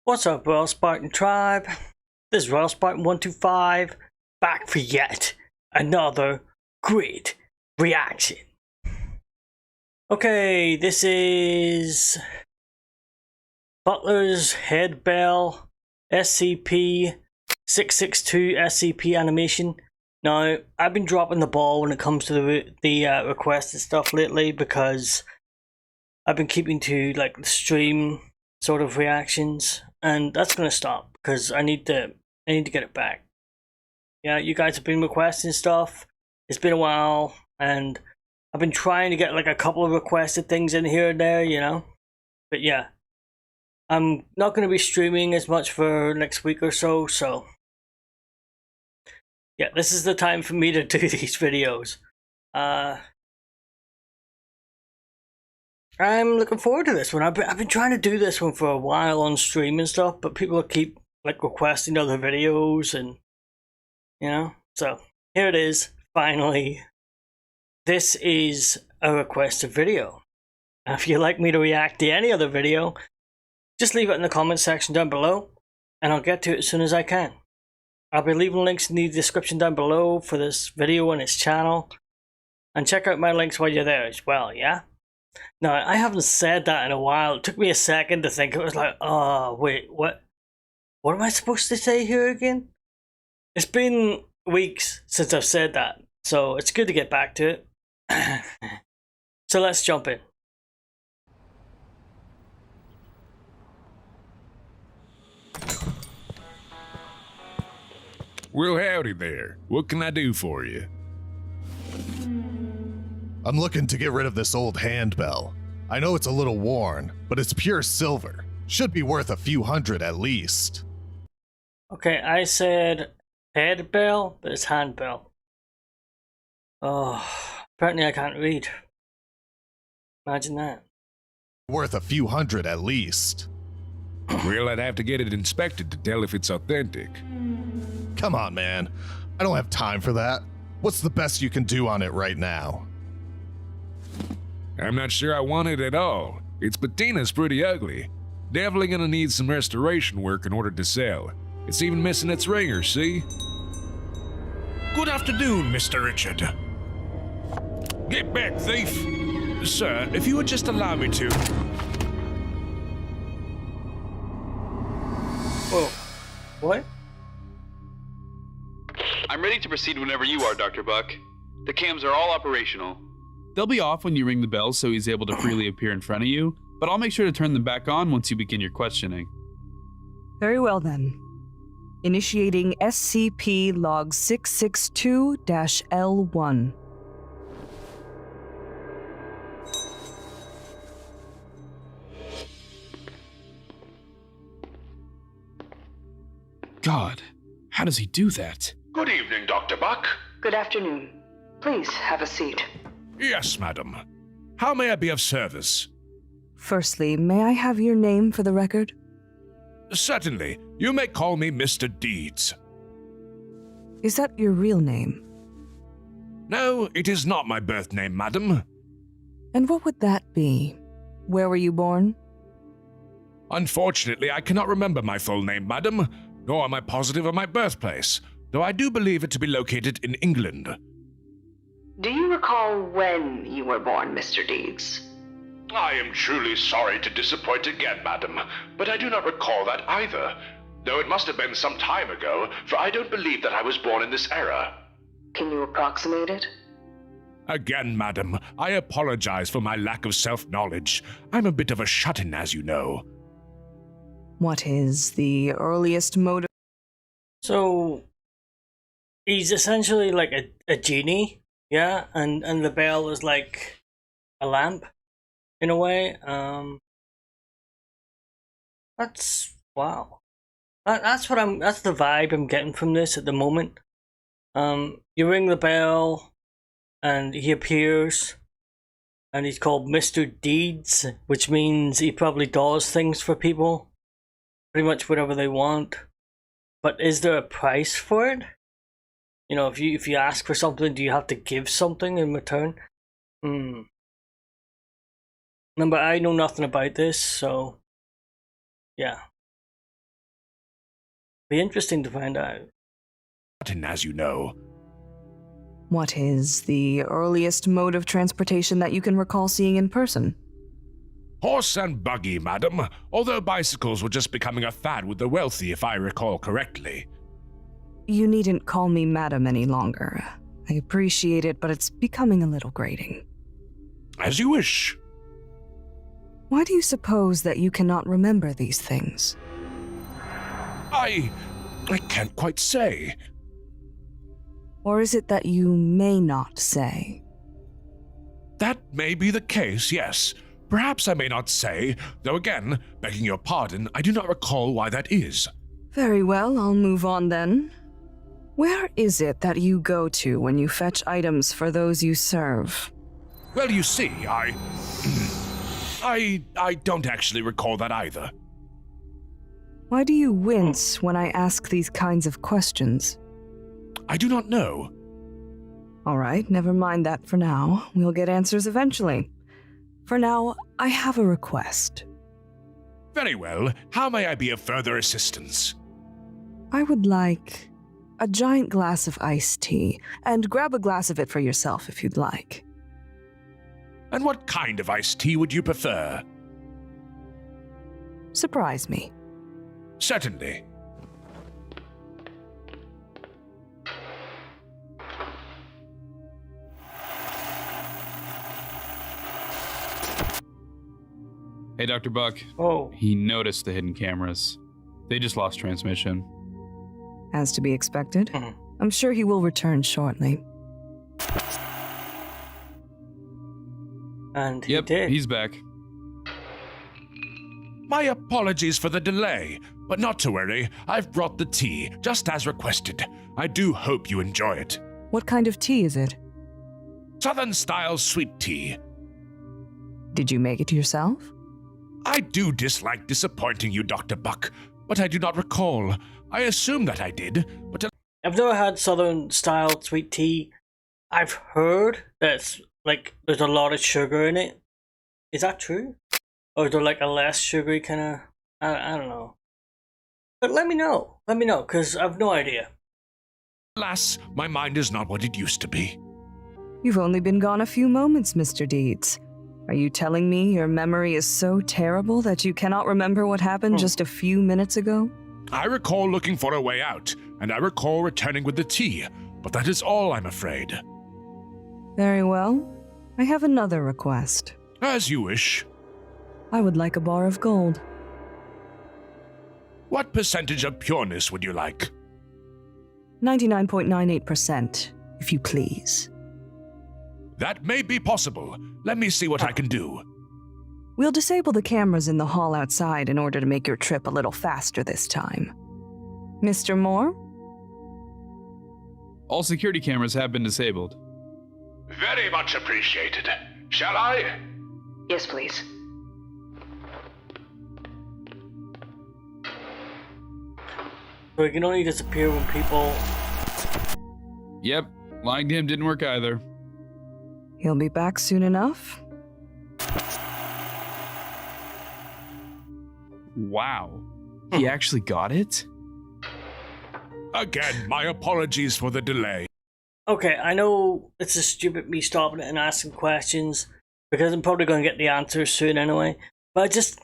What's up, Royal Spartan Tribe? This is Royal Spartan 125, back for yet another great reaction. Okay, this is Butler's Head Bell SCP-662 SCP animation. Now, I've been dropping the ball when it comes to the requested stuff lately because I've been keeping to like the stream sort of reactions, and that's gonna stop because I need to get it back. Yeah, you guys have been requesting stuff. It's been a while, and I've been trying to get like a couple of requested things in here and there, you know. But yeah, I'm not gonna be streaming as much for next week or so. So yeah, this is the time for me to do these videos. I'm looking forward to this one. I've been trying to do this one for a while on stream and stuff, but people keep like requesting other videos, and you know. So here it is, finally. This is a requested video. If you'd like me to react to any other video, just leave it in the comment section down below, and I'll get to it as soon as I can. I'll be leaving links in the description down below for this video and its channel, and check out my links while you're there as well, yeah? No, I haven't said that in a while. It took me a second to think. It was like, oh, wait, what am I supposed to say here again? It's been weeks since I've said that, so it's good to get back to it. So let's jump in. Well, howdy there. What can I do for you? I'm looking to get rid of this old handbell. I know it's a little worn, but it's pure silver. Should be worth a few hundred at least. Okay, I said head bell, but it's handbell. Oh, apparently I can't read. Imagine that. Worth a few hundred at least. Well, I'd have to get it inspected to tell if it's authentic. Come on, man. I don't have time for that. What's the best you can do on it right now? I'm not sure I want it at all. Its patina's pretty ugly. Definitely gonna need some restoration work in order to sell. It's even missing its ringer, see? Good afternoon, Mr. Richard. Get back, thief! Sir, if you would just allow me to... Whoa. What? I'm ready to proceed whenever you are, Dr. Buck. The cams are all operational. They'll be off when you ring the bell so he's able to freely appear in front of you, but I'll make sure to turn them back on once you begin your questioning. Very well then. Initiating SCP Log 662-L1. God, how does he do that? Good evening, Dr. Buck. Good afternoon. Please have a seat. Yes, madam. How may I be of service? Firstly, may I have your name for the record? Certainly. You may call me Mr. Deeds. Is that your real name? No, it is not my birth name, madam. And what would that be? Where were you born? Unfortunately, I cannot remember my full name, madam, nor am I positive of my birthplace, though I do believe it to be located in England. Do you recall when you were born, Mr. Deeds? I am truly sorry to disappoint again, madam, but I do not recall that either, though it must have been some time ago, for I don't believe that I was born in this era. Can you approximate it? Again, madam, I apologize for my lack of self-knowledge. I'm a bit of a shut-in, as you know. What is the earliest mode of... So he's essentially like a genie, yeah, and the bell is like a lamp in a way. That's wow. That's the vibe I'm getting from this at the moment. You ring the bell and he appears, and he's called Mr. Deeds, which means he probably does things for people, pretty much whatever they want. But is there a price for it? You know, if you ask for something, do you have to give something in return? Remember, I know nothing about this, so yeah. Be interesting to find out. As you know. What is the earliest mode of transportation that you can recall seeing in person? Horse and buggy, madam, although bicycles were just becoming a fad with the wealthy, if I recall correctly. You needn't call me madam any longer. I appreciate it, but it's becoming a little grating. As you wish. Why do you suppose that you cannot remember these things? I can't quite say. Or is it that you may not say? That may be the case, yes. Perhaps I may not say, though again, begging your pardon, I do not recall why that is. Very well, I'll move on then. Where is it that you go to when you fetch items for those you serve? Well, you see, I don't actually recall that either. Why do you wince when I ask these kinds of questions? I do not know. All right, never mind that for now. We'll get answers eventually. For now, I have a request. Very well. How may I be of further assistance? I would like a giant glass of iced tea, and grab a glass of it for yourself if you'd like. And what kind of iced tea would you prefer? Surprise me. Certainly. Hey, Dr. Buck. Oh, He noticed the hidden cameras. They just lost transmission. As to be expected, Mhm. I'm sure he will return shortly. and he Yep, did. he's back. My apologies for the delay, but not to worry. I've brought the tea, just as requested. I do hope you enjoy it. What kind of tea is it? Southern-style sweet tea. Did you make it yourself? I do dislike disappointing you, Dr. Buck, but I do not recall. I assume that I did, but I've never had southern style sweet tea. I've heard that it's like there's a lot of sugar in it. Is that true? Or is there like a less sugary kind of? I don't know. But let me know. Let me know, because I've no idea. alas, my mind is not what it used to be. You've only been gone a few moments, Mr. Deeds. Are you telling me your memory is so terrible that you cannot remember what happened just a few minutes ago? I recall looking for a way out, and I recall returning with the tea, but that is all, I'm afraid. Very well. I have another request. As you wish. I would like a bar of gold. What percentage of pureness would you like? 99.98%, if you please. That may be possible. Let me see what I can do. We'll disable the cameras in the hall outside in order to make your trip a little faster this time. Mr. Moore? All security cameras have been disabled. Very much appreciated. Shall I? Yes, please. So it can only disappear when people. Yep, lying to him didn't work either. He'll be back soon enough. Wow. He actually got it? Again, my apologies for the delay. Okay, I know it's a stupid me stopping it and asking questions because I'm probably going to get the answers soon anyway. But I just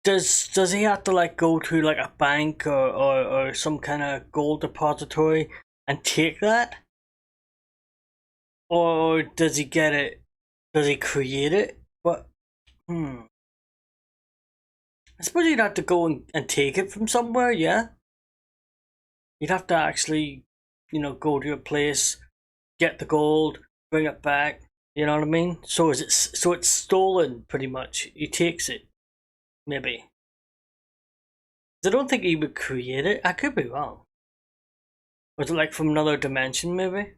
does he have to like go to like a bank or some kind of gold depository and take that, or does he get it? Does he create it? What? I suppose you'd have to go and take it from somewhere. Yeah, you'd have to actually, go to a place, get the gold, bring it back. You know what I mean? So it's stolen pretty much. He takes it, maybe. I don't think he would create it. I could be wrong. Was it like from another dimension, maybe?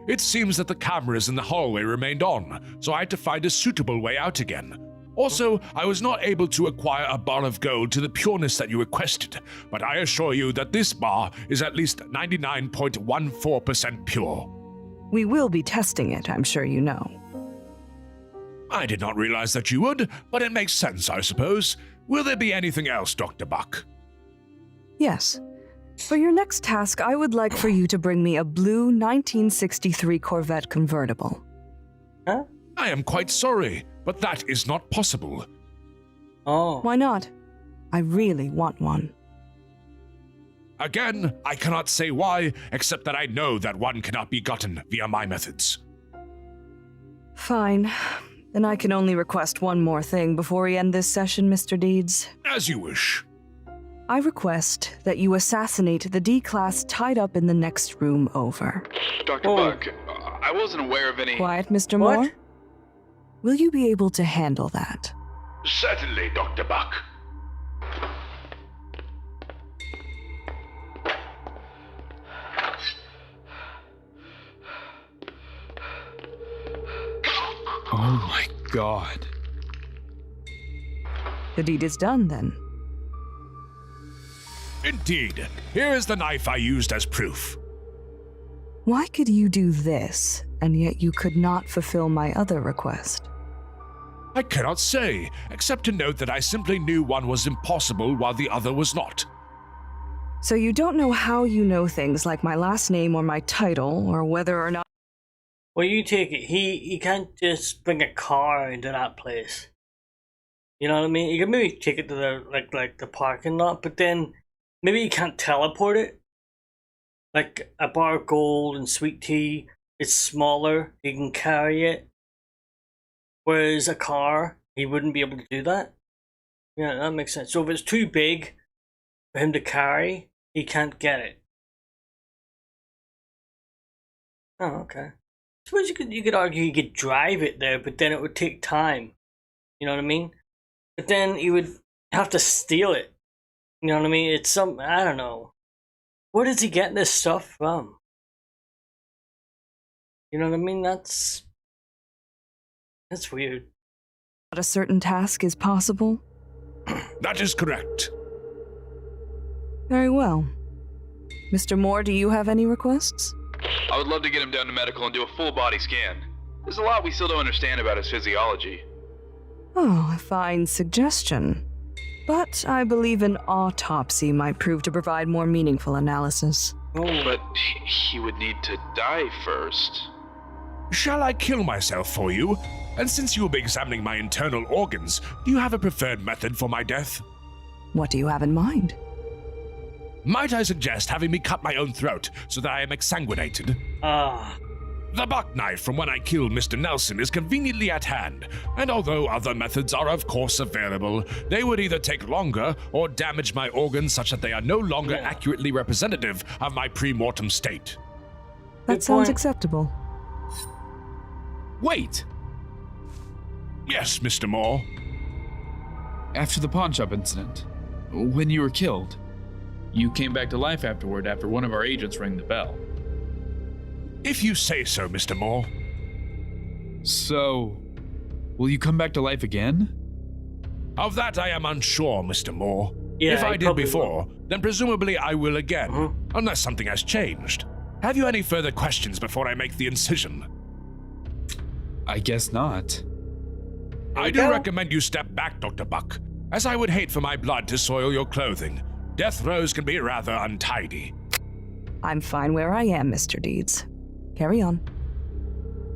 It seems that the cameras in the hallway remained on, so I had to find a suitable way out again. Also, I was not able to acquire a bar of gold to the pureness that you requested, but I assure you that this bar is at least 99.14% pure. We will be testing it, I'm sure you know. I did not realize that you would, but it makes sense, I suppose. Will there be anything else, Dr. Buck? Yes. For your next task, I would like for you to bring me a blue 1963 Corvette convertible. Huh? I am quite sorry, but that is not possible. Oh. Why not? I really want one. Again, I cannot say why, except that I know that one cannot be gotten via my methods. Fine. Then I can only request one more thing before we end this session, Mr. Deeds. As you wish. I request that you assassinate the D-Class tied up in the next room over. Dr. Buck, I wasn't aware of any... Quiet, Mr. What? Moore? Will you be able to handle that? Certainly, Dr. Buck. Oh my god. The deed is done, then. Indeed. Here is the knife I used as proof. Why could you do this, and yet you could not fulfill my other request? I cannot say, except to note that I simply knew one was impossible while the other was not. So you don't know how you know things like my last name or my title, or whether or not... Well, you take it. He can't just bring a car into that place. You know what I mean? You can maybe take it to the like the parking lot, but then maybe you can't teleport it. Like a bar of gold and sweet tea, it's smaller. You can carry it. Whereas a car, he wouldn't be able to do that. Yeah, that makes sense. So if it's too big for him to carry, he can't get it. Oh, okay. Suppose you could argue you could drive it there, but then it would take time. You know what I mean? But then you would have to steal it. You know what I mean? It's I don't know. Where does he get this stuff from? You know what I mean? That's weird. a certain task is possible? That is correct. Very well. Mr. Moore, do you have any requests? I would love to get him down to medical and do a full body scan. There's a lot we still don't understand about his physiology. Oh, a fine suggestion. But I believe an autopsy might prove to provide more meaningful analysis. But he would need to die first. Shall I kill myself for you? And since you will be examining my internal organs, do you have a preferred method for my death? What do you have in mind? Might I suggest having me cut my own throat so that I am exsanguinated? The buck knife from when I killed Mr. Nelson is conveniently at hand, and although other methods are of course available, they would either take longer or damage my organs such that they are no longer accurately representative of my pre-mortem state. That sounds acceptable. Wait! Yes, Mr. Moore. After the pawn shop incident, when you were killed, you came back to life afterward after one of our agents rang the bell. If you say so, Mr. Moore. So, will you come back to life again? Of that I am unsure, Mr. Moore. Yeah, if I did probably before, then presumably I will again, unless something has changed. Have you any further questions before I make the incision? I guess not. I do recommend you step back, Dr. Buck, as I would hate for my blood to soil your clothing. Death rows can be rather untidy. I'm fine where I am, Mr. Deeds. Carry on.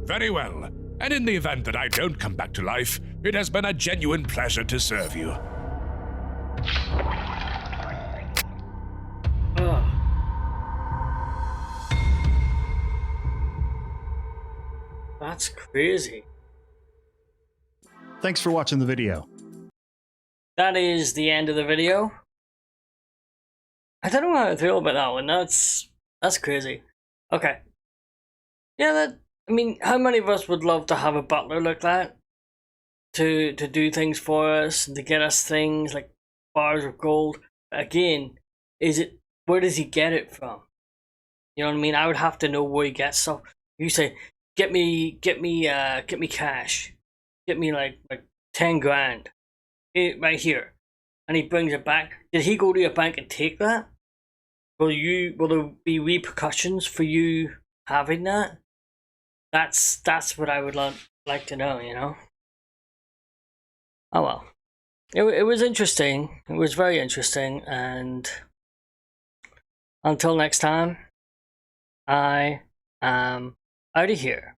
Very well. And in the event that I don't come back to life, it has been a genuine pleasure to serve you. That's crazy. Thanks for watching the video. That is the end of the video. I don't know how I feel about that one. That's crazy. Okay. Yeah, I mean, how many of us would love to have a butler like that? To do things for us and to get us things like bars of gold. Again, where does he get it from? You know what I mean? I would have to know where he gets stuff. You say, get me cash. Get me like 10 grand. Right here. And he brings it back. Did he go to your bank and take that? Will there be repercussions for you having that? That's what I would like to know, you know? Oh well. It was interesting. It was very interesting, and Until next time, I am out of here.